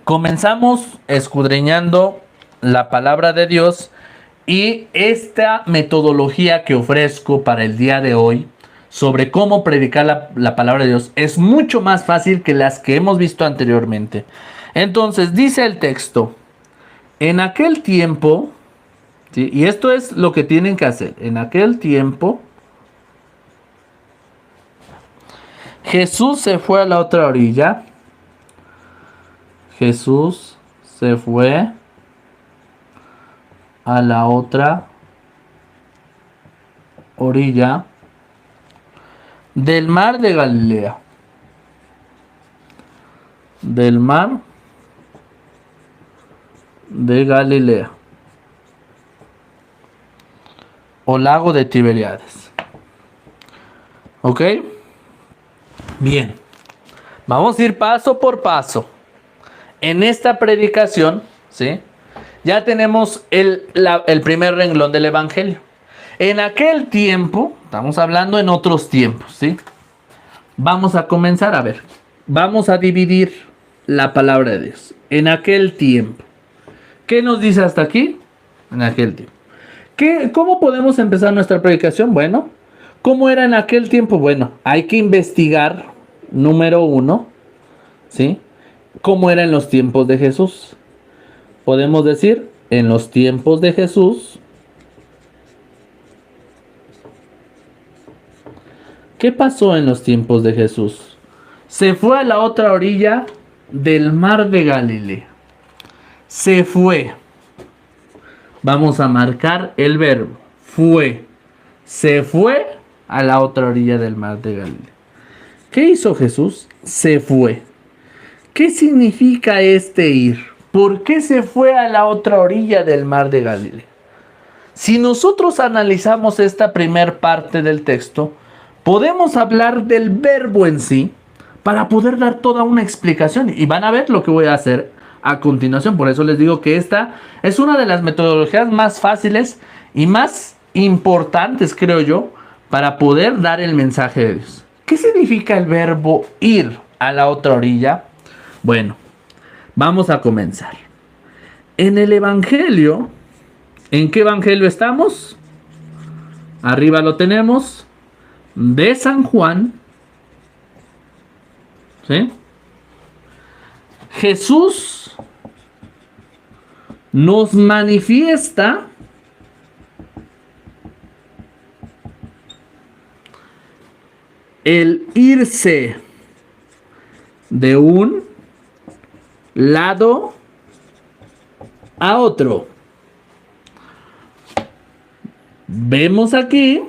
Comenzamos escudriñando la palabra de Dios y esta metodología que ofrezco para el día de hoy sobre cómo predicar la palabra de Dios es mucho más fácil que las que hemos visto anteriormente. Entonces dice el texto, en aquel tiempo, ¿sí? Y esto es lo que tienen que hacer, en aquel tiempo Jesús se fue a la otra orilla. Jesús se fue a la otra orilla del mar de Galilea. Del mar de Galilea. O lago de Tiberíades. ¿Ok? Bien. Vamos a ir paso por paso. En esta predicación, ¿sí? Ya tenemos el primer renglón del Evangelio. En aquel tiempo, estamos hablando en otros tiempos, ¿sí? Vamos a comenzar a ver. Vamos a dividir la palabra de Dios. En aquel tiempo. ¿Qué nos dice hasta aquí? En aquel tiempo. ¿Cómo podemos empezar nuestra predicación? Bueno, ¿cómo era en aquel tiempo? Bueno, hay que investigar, número uno, ¿sí? ¿Cómo era en los tiempos de Jesús? Podemos decir, en los tiempos de Jesús, ¿qué pasó en los tiempos de Jesús? Se fue a la otra orilla del mar de Galilea. Se fue. Vamos a marcar el verbo. Fue. Se fue a la otra orilla del mar de Galilea. ¿Qué hizo Jesús? Se fue. ¿Qué significa este ir? ¿Por qué se fue a la otra orilla del mar de Galilea? Si nosotros analizamos esta primer parte del texto, podemos hablar del verbo en sí para poder dar toda una explicación. Y van a ver lo que voy a hacer a continuación. Por eso les digo que esta es una de las metodologías más fáciles y más importantes, creo yo, para poder dar el mensaje de Dios. ¿Qué significa el verbo ir a la otra orilla? Bueno, vamos a comenzar. En el Evangelio, ¿en qué Evangelio estamos? Arriba lo tenemos, de San Juan, ¿sí? Jesús nos manifiesta el irse de un lado a otro. Vemos aquí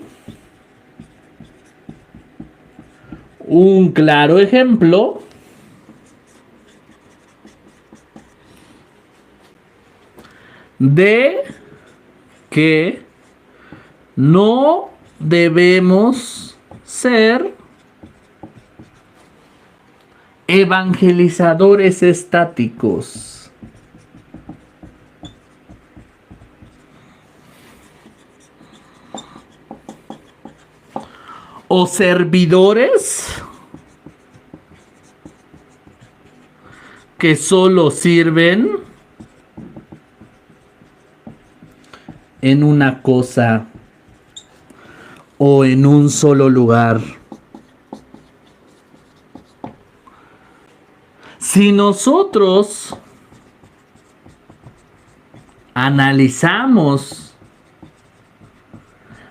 un claro ejemplo de que no debemos ser evangelizadores estáticos. O servidores que solo sirven en una cosa o en un solo lugar. Si nosotros analizamos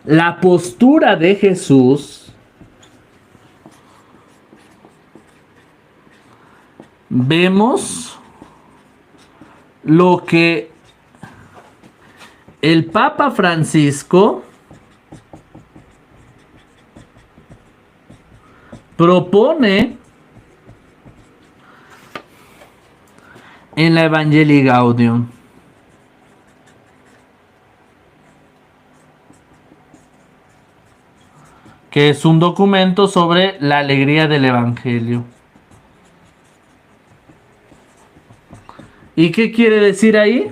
la postura de Jesús, vemos lo que el Papa Francisco propone en la Evangelii Gaudium. Que es un documento sobre la alegría del Evangelio. ¿Y qué quiere decir ahí?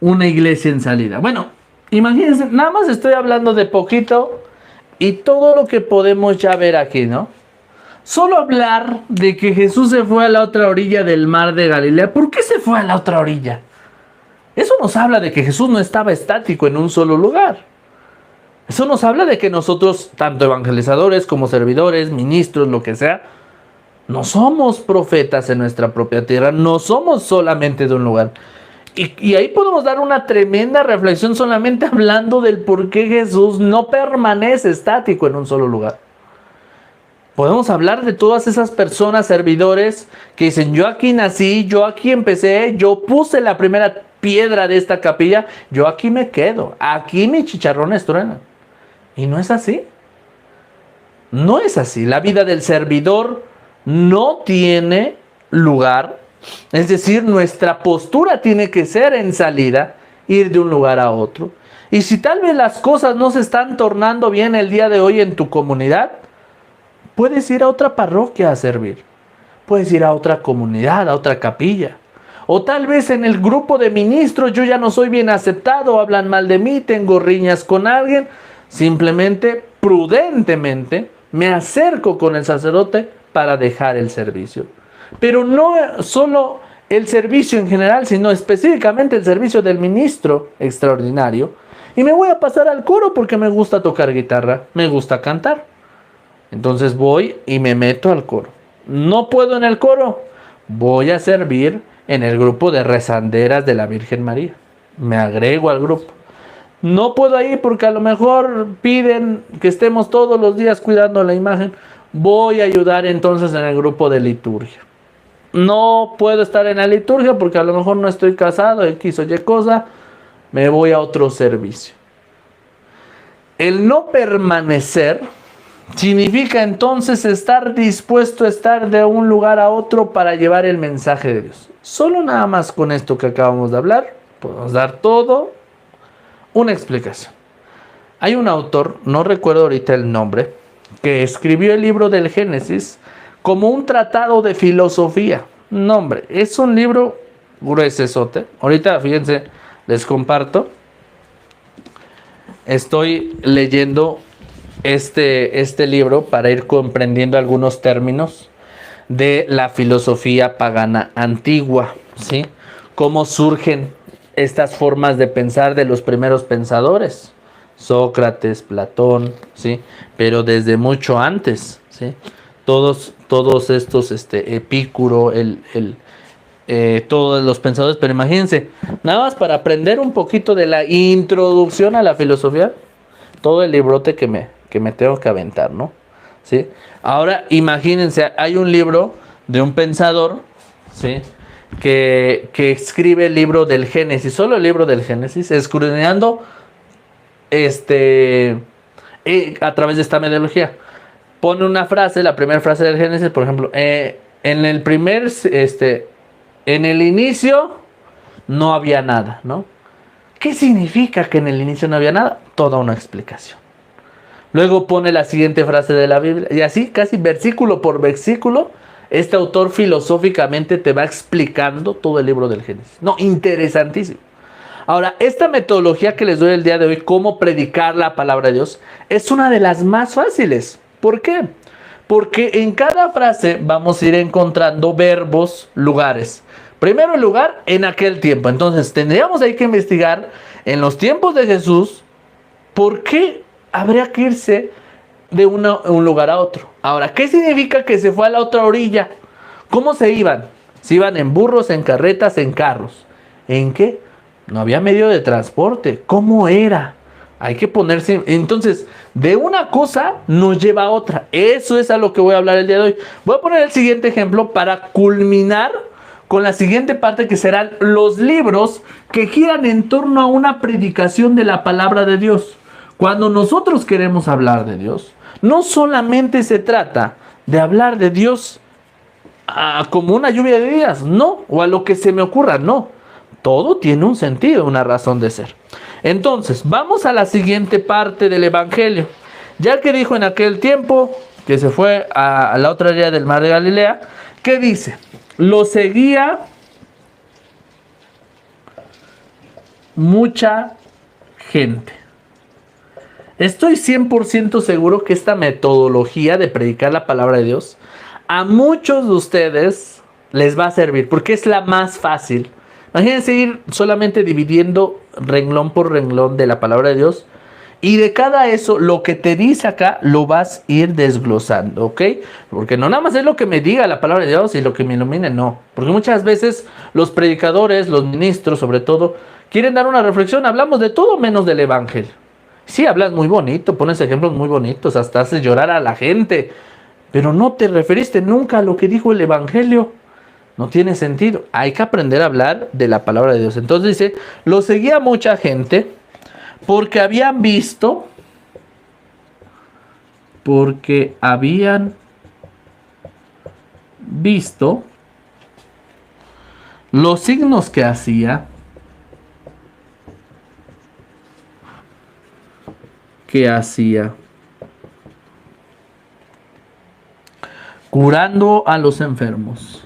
Una iglesia en salida. Bueno, imagínense, nada más estoy hablando de poquito y todo lo que podemos ya ver aquí, ¿no? Solo hablar de que Jesús se fue a la otra orilla del mar de Galilea. ¿Por qué se fue a la otra orilla? Eso nos habla de que Jesús no estaba estático en un solo lugar. Eso nos habla de que nosotros, tanto evangelizadores como servidores, ministros, lo que sea, no somos profetas en nuestra propia tierra, no somos solamente de un lugar. Y ahí podemos dar una tremenda reflexión solamente hablando del por qué Jesús no permanece estático en un solo lugar. Podemos hablar de todas esas personas, servidores, que dicen, yo aquí nací, yo aquí empecé, yo puse la primera piedra de esta capilla, yo aquí me quedo, aquí mis chicharrones truenan. Y no es así. No es así. La vida del servidor no tiene lugar. Es decir, nuestra postura tiene que ser en salida, ir de un lugar a otro. Y si tal vez las cosas no se están tornando bien el día de hoy en tu comunidad, puedes ir a otra parroquia a servir. Puedes ir a otra comunidad, a otra capilla. O tal vez en el grupo de ministros yo ya no soy bien aceptado, hablan mal de mí, tengo riñas con alguien. Simplemente, prudentemente, me acerco con el sacerdote para dejar el servicio. Pero no solo el servicio en general, sino específicamente el servicio del ministro extraordinario. Y me voy a pasar al coro porque me gusta tocar guitarra, me gusta cantar. Entonces voy y me meto al coro. No puedo en el coro, voy a servir en el grupo de rezanderas de la Virgen María. Me agrego al grupo. No puedo ir porque a lo mejor piden que estemos todos los días cuidando la imagen. Voy a ayudar entonces en el grupo de liturgia. No puedo estar en la liturgia porque a lo mejor no estoy casado, X o Y cosa. Me voy a otro servicio. El no permanecer significa entonces estar dispuesto a estar de un lugar a otro para llevar el mensaje de Dios. Solo nada más con esto que acabamos de hablar, podemos dar todo una explicación. Hay un autor, no recuerdo ahorita el nombre, que escribió el libro del Génesis como un tratado de filosofía. No, hombre, es un libro gruesote. Ahorita, fíjense, les comparto. Estoy leyendo este libro para ir comprendiendo algunos términos de la filosofía pagana antigua, ¿sí? Cómo surgen estas formas de pensar de los primeros pensadores, Sócrates, Platón, ¿sí? Pero desde mucho antes, ¿sí? Todos estos, Epicuro, todos los pensadores, pero imagínense, nada más para aprender un poquito de la introducción a la filosofía, todo el librote que me tengo que aventar, ¿no? ¿Sí? Ahora imagínense, hay un libro de un pensador, ¿sí? Que escribe el libro del Génesis, solo el libro del Génesis, escudriñando a través de esta metodología. Pone una frase, la primera frase del Génesis, por ejemplo, en el inicio no había nada, ¿no? ¿Qué significa que en el inicio no había nada? Toda una explicación. Luego pone la siguiente frase de la Biblia, y así, casi versículo por versículo, este autor filosóficamente te va explicando todo el libro del Génesis. No, interesantísimo. Ahora, esta metodología que les doy el día de hoy, cómo predicar la palabra de Dios, es una de las más fáciles. ¿Por qué? Porque en cada frase vamos a ir encontrando verbos, lugares. Primero lugar, en aquel tiempo. Entonces, tendríamos ahí que investigar en los tiempos de Jesús, ¿por qué habría que irse de un lugar a otro? Ahora, ¿qué significa que se fue a la otra orilla? ¿Cómo se iban? Se iban en burros, en carretas, en carros. ¿En qué? No había medio de transporte. ¿Cómo era? Hay que ponerse... Entonces, de una cosa nos lleva a otra. Eso es a lo que voy a hablar el día de hoy. Voy a poner el siguiente ejemplo para culminar con la siguiente parte, que serán los libros que giran en torno a una predicación de la palabra de Dios. Cuando nosotros queremos hablar de Dios, no solamente se trata de hablar de Dios como una lluvia de días, no, o a lo que se me ocurra, no. Todo tiene un sentido, una razón de ser. Entonces, vamos a la siguiente parte del Evangelio. Ya que dijo en aquel tiempo que se fue a la otra orilla del mar de Galilea, ¿qué dice? Lo seguía mucha gente. Estoy 100% seguro que esta metodología de predicar la palabra de Dios a muchos de ustedes les va a servir porque es la más fácil. Imagínense ir solamente dividiendo renglón por renglón de la palabra de Dios. Y de cada eso, lo que te dice acá, lo vas a ir desglosando, ¿ok? Porque no nada más es lo que me diga la palabra de Dios y lo que me ilumine, no. Porque muchas veces los predicadores, los ministros sobre todo, quieren dar una reflexión. Hablamos de todo menos del evangelio. Sí, hablas muy bonito, pones ejemplos muy bonitos, hasta haces llorar a la gente. Pero no te referiste nunca a lo que dijo el evangelio. No tiene sentido. Hay que aprender a hablar de la palabra de Dios. Entonces dice, lo seguía mucha gente porque habían visto los signos que hacía curando a los enfermos.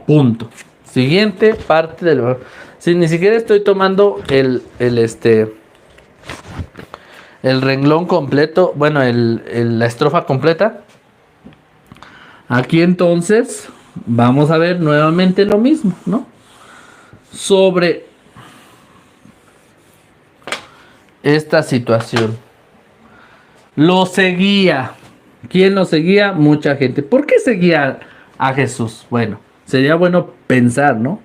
Punto. Siguiente parte del... Si ni siquiera estoy tomando el renglón completo, bueno, la estrofa completa. Aquí entonces vamos a ver nuevamente lo mismo, ¿no? Sobre esta situación. Lo seguía. ¿Quién lo seguía? Mucha gente. ¿Por qué seguía a Jesús? Bueno, sería bueno pensar, ¿no?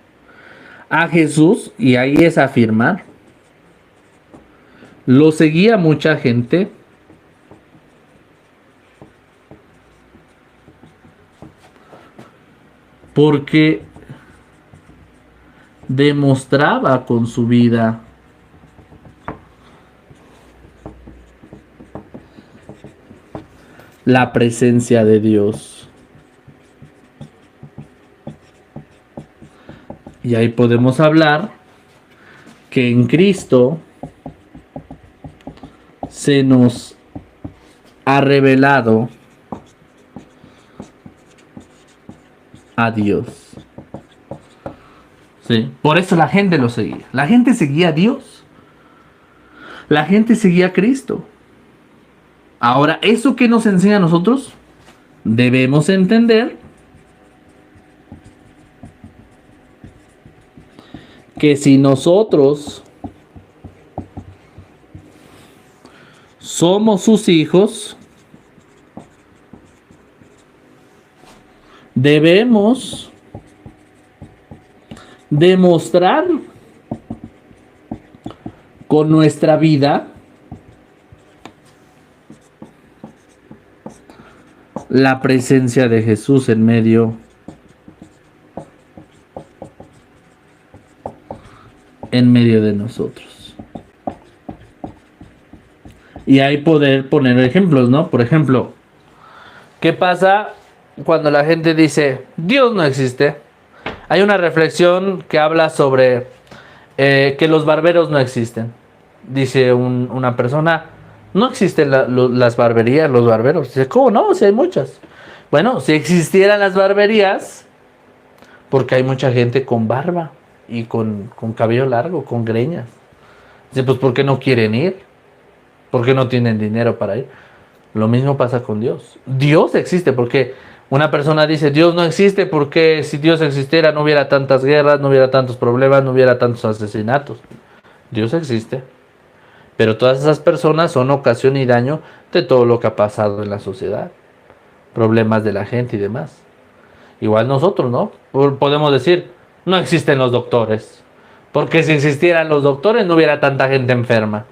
A Jesús, y ahí es afirmar, lo seguía mucha gente porque demostraba con su vida la presencia de Dios. Y ahí podemos hablar que en Cristo se nos ha revelado a Dios. ¿Sí? Por eso la gente lo seguía. La gente seguía a Dios. La gente seguía a Cristo. Ahora, ¿eso qué nos enseña a nosotros? Debemos entender que si nosotros somos sus hijos, debemos demostrar con nuestra vida la presencia de Jesús en medio de nosotros. Y ahí poder poner ejemplos, ¿no? Por ejemplo, ¿qué pasa cuando la gente dice Dios no existe? Hay una reflexión que habla sobre que los barberos no existen. Dice una persona, no existen las barberías, los barberos. Dice, ¿cómo no? Si hay muchas. Bueno, si existieran las barberías, porque hay mucha gente con barba y con cabello largo, con greñas. Dice, pues ¿por qué no quieren ir? ¿Por qué no tienen dinero para ir? Lo mismo pasa con Dios. Dios existe porque una persona dice, Dios no existe porque si Dios existiera no hubiera tantas guerras, no hubiera tantos problemas, no hubiera tantos asesinatos. Dios existe. Pero todas esas personas son ocasión y daño de todo lo que ha pasado en la sociedad. Problemas de la gente y demás. Igual nosotros, ¿no? Podemos decir, no existen los doctores. Porque si existieran los doctores no hubiera tanta gente enferma.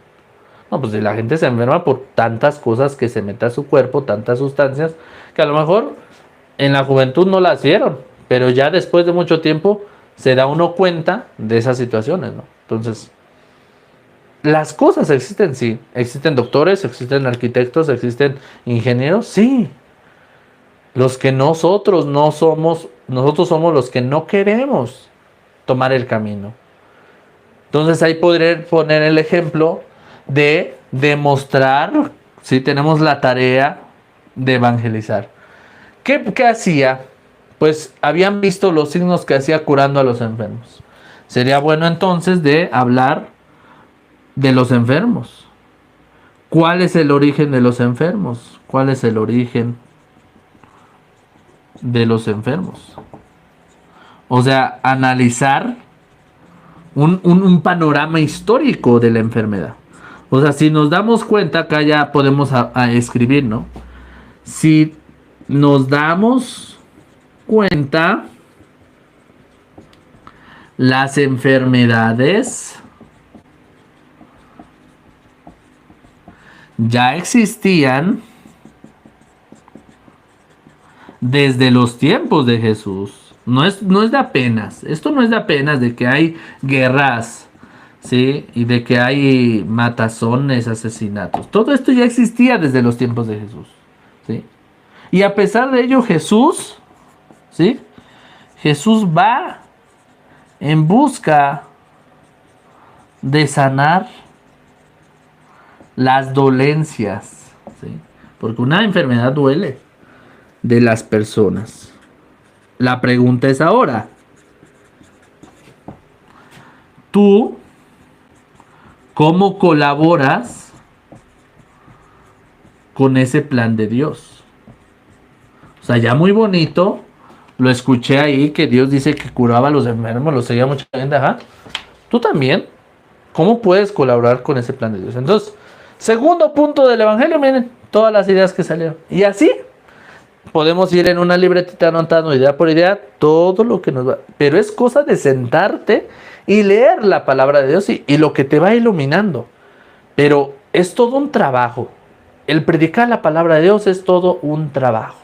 No, pues si la gente se enferma por tantas cosas que se mete a su cuerpo, tantas sustancias, que a lo mejor en la juventud no las vieron, pero ya después de mucho tiempo se da uno cuenta de esas situaciones, ¿no? Entonces, las cosas existen, sí. Existen doctores, existen arquitectos, existen ingenieros, sí. Los que nosotros no somos, nosotros somos los que no queremos tomar el camino. Entonces ahí podré poner el ejemplo de demostrar, si tenemos la tarea de evangelizar. ¿Qué hacía? Pues habían visto los signos que hacía curando a los enfermos. Sería bueno entonces de hablar de los enfermos. ¿Cuál es el origen de los enfermos? ¿Cuál es el origen de los enfermos? O sea, analizar un panorama histórico de la enfermedad. O sea, si nos damos cuenta, acá ya podemos a escribir, ¿no? Si nos damos cuenta, las enfermedades ya existían desde los tiempos de Jesús. No es de apenas. Esto no es de apenas de que hay guerras, ¿sí? Y de que hay matazones, asesinatos. Todo esto ya existía desde los tiempos de Jesús, ¿sí? Y a pesar de ello, Jesús, ¿sí? Jesús va en busca de sanar las dolencias, ¿sí? Porque una enfermedad duele de las personas. La pregunta es ahora, ¿tú cómo colaboras con ese plan de Dios? O sea, ya muy bonito, lo escuché ahí que Dios dice que curaba a los enfermos, lo seguía mucha gente, ajá. Tú también, ¿cómo puedes colaborar con ese plan de Dios? Entonces, segundo punto del Evangelio, miren, todas las ideas que salieron. Y así podemos ir en una libretita anotando idea por idea todo lo que nos va. Pero es cosa de sentarte y leer la palabra de Dios y lo que te va iluminando. Pero es todo un trabajo. El predicar la palabra de Dios es todo un trabajo.